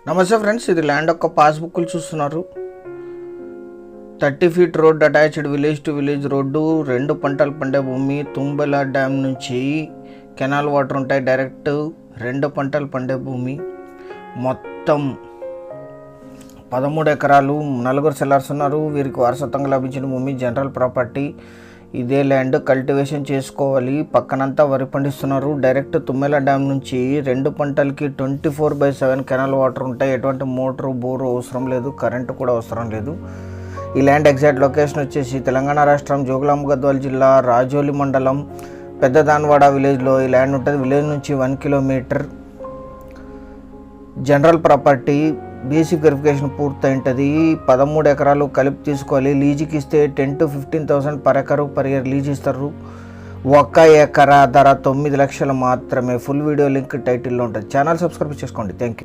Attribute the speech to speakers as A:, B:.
A: నమస్తే ఫ్రెండ్స్, ఇది ల్యాండ్ యొక్క పాస్బుక్లు చూస్తున్నారు. 30 feet road attached village to village road, 2 పంటలు పండే భూమి. తుంబెల డ్యామ్ నుంచి కెనాల్ వాటర్ ఉంటాయి. డైరెక్ట్ 2 పంటలు పండే భూమి. మొత్తం 13 ఎకరాలు. 4 సెల్లర్స్ ఉన్నారు. వీరికి వారసత్వంగా లభించిన భూమి జనరల్ ప్రాపర్టీ. ఇదే ల్యాండ్ కల్టివేషన్ చేసుకోవాలి. పక్కనంతా వరి పండిస్తున్నారు. డైరెక్ట్ తుమ్మెల డ్యామ్ నుంచి 2 పంటలకి 24/7 కెనాల్ వాటర్ ఉంటాయి. ఎటువంటి మోటారు బోరు అవసరం లేదు, కరెంటు కూడా అవసరం లేదు. ఈ ల్యాండ్ ఎగ్జాక్ట్ లొకేషన్ వచ్చేసి తెలంగాణ రాష్ట్రం జోగులాంబ గద్వాల జిల్లా రాజోలి మండలం పెద్ద దాన్వాడ విలేజ్లో ఈ ల్యాండ్ ఉంటుంది. విలేజ్ నుంచి 1 kilometre. General property. Basic verification పూర్తయింటుంది. 13 ఎకరాలు కలిపి తీసుకోవాలి. లీజుకి ఇస్తే 10,000 to 15,000 per acre per year lease ఇస్తారు. 1 ఎకరా ధర 9 లక్షలు మాత్రమే. ఫుల్ వీడియో లింక్ టైటిల్లో ఉంటుంది. ఛానల్ సబ్స్క్రైబ్ చేసుకోండి. Thank you.